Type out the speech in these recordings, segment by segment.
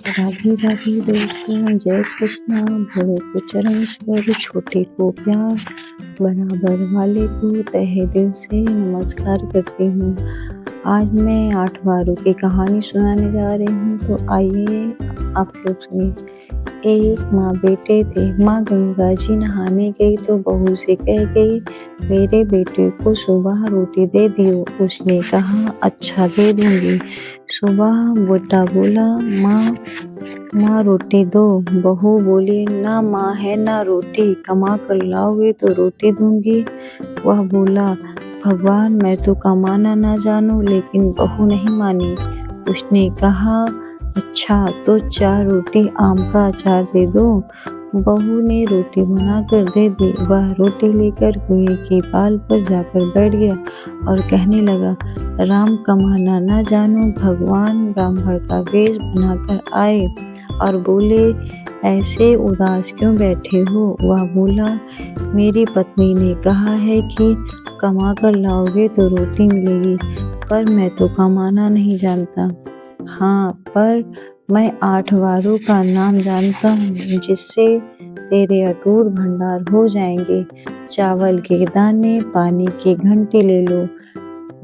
राधे राधे दोस्तों, जय श्री कृष्णा। बड़ों को चरण स्पर्श, छोटे को प्यार, बराबर वाले को तहे दिल से नमस्कार करती हूँ। आज मैं 8 वारों की कहानी सुनाने जा रही हूँ, तो आइए आप लोग सुनिए। एक माँ बेटे थे। माँ गंगा जी नहाने गई तो बहू से कह गई, मेरे बेटे को सुबह रोटी दे दियो। उसने कहा, अच्छा दे दूंगी। सुबह बेटा बोला, माँ रोटी दो। बहू बोली, ना माँ है ना रोटी, कमा कर लाओगे तो रोटी दूंगी। वह बोला, भगवान मैं तो कमाना ना जानूं, लेकिन बहू नहीं मानी। उसने कहा, अच्छा तो 4 रोटी आम का अचार दे दो। बहू ने रोटी बनाकर दे दी। वह रोटी लेकर कुएं की पाल पर जाकर बैठ गया और कहने लगा, राम कमाना ना जानूं, भगवान ब्राह्मण का वेश बनाकर आए और बोले, ऐसे उदास क्यों बैठे हो। वह बोला, मेरी पत्नी ने कहा है कि कमा कर लाओगे तो रोटी मिलेगी, पर मैं तो कमाना नहीं जानता। हाँ, पर मैं 8 वारों का नाम जानता हूँ, जिससे तेरे अटूट भंडार हो जाएंगे। चावल के दाने, पानी की घंटी ले लो,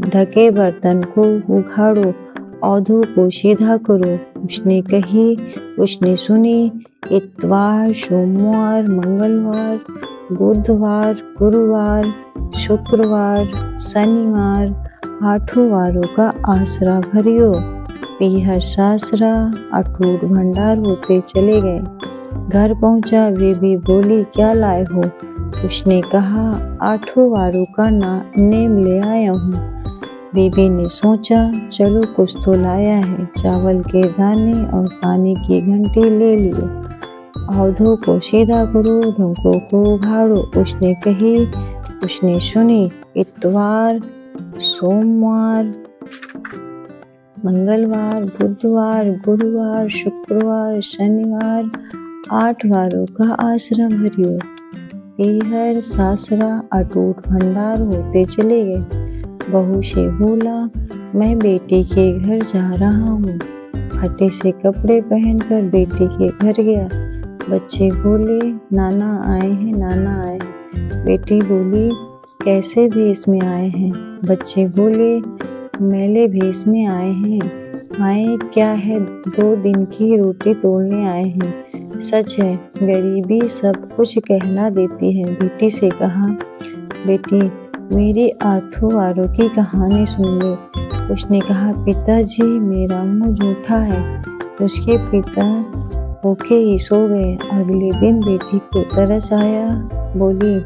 ढके बर्तन को उघाड़ो, औधों को सीधा करो। उसने सुनी। इतवार, सोमवार, मंगलवार, बुधवार, गुरुवार, शुक्रवार, शनिवार, 8 वारों का आसरा भरियो। पीहर सासरा अटूट भंडार होते चले गए। घर पहुंचा, बेबी बोली, क्या लाए हो। उसने कहा, 8 वारों का नेम ले आया हूँ। बेबी ने सोचा, चलो कुछ तो लाया है। चावल के दाने और पानी की घंटी ले लियो, औधों को सीधा करो, ढोंकों को उघाड़ो। उसने सुनी। इतवार, सोमवार, मंगलवार, बुधवार, गुरुवार, शुक्रवार, शनिवार, 8 वारों का आसरा भरियो। पीहर सासरा अटूट भंडार होते चले गए। बहू से बोला, मैं बेटी के घर जा रहा हूँ। फटे से कपड़े पहनकर बेटी के घर गया। बच्चे बोले, नाना आए हैं, नाना आए हैं। बेटी बोली, कैसे भेष में आए हैं। बच्चे बोले, मैले भेष में आए हैं। आए क्या है, 2 दिन की रोटी तोड़ने आए हैं। सच है, गरीबी सब कुछ कहला देती है। बेटी से कहा, बेटी मेरी 8 वारों की कहानी सुन ले। उसने कहा, पिताजी मेरा मुंह झूठा है। उसके पिता भूखे ही सो गए। अगले दिन बेटी को तरस आया। बोली,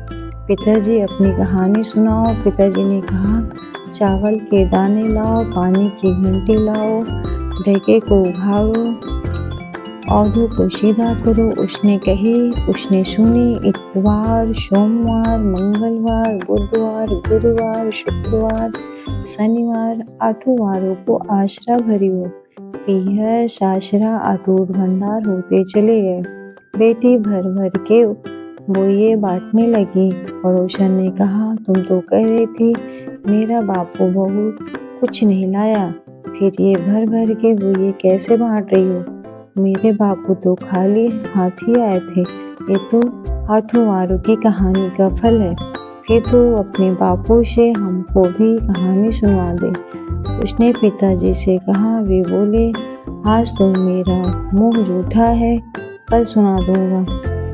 पिताजी अपनी कहानी सुनाओ। पिताजी ने कहा, चावल के दाने लाओ, पानी की घंटी लाओ, ढके को उघाड़ो, औधों को सीधा करो। उसने सुनी। इतवार, सोमवार, मंगलवार, बुधवार, गुरुवार, शुक्रवार, शनिवार, 8 वारों को आसरा भरियो। पीहर सासरा अटूट भंडार होते चले गए। बेटी भर भर के बोये बांटने लगी। पड़ोसन ने कहा, तुम तो कह रही थी मेरा बापू बहू कुछ नहीं लाया, फिर ये भर भर के बोये कैसे बांट रही हो। मेरे बापू तो खाली हाथ ही आए थे। ये तो 8 वारों की कहानी का फल है। फिर तो अपने बापू से हमको भी कहानी सुनवा दे। उसने पिताजी से कहा। वे बोले, आज तो मेरा मुंह झूठा है, कल सुना दूंगा।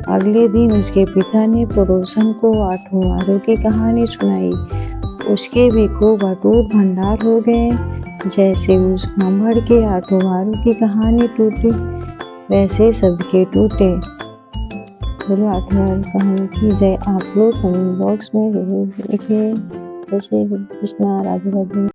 अगले दिन उसके पिता ने पड़ोसन को 8 वारों की कहानी सुनाई। उसके भी खूब अटूट भंडार हो गए। जैसे उस ब्राह्मण के 8 वारों की कहानी टूटी, वैसे सबके टूटे। बोलो 8 वार कहानी की जय। आप लोग कमेंट बॉक्स में जरूर लिखिए। जय श्री कृष्णा, राधे राधे।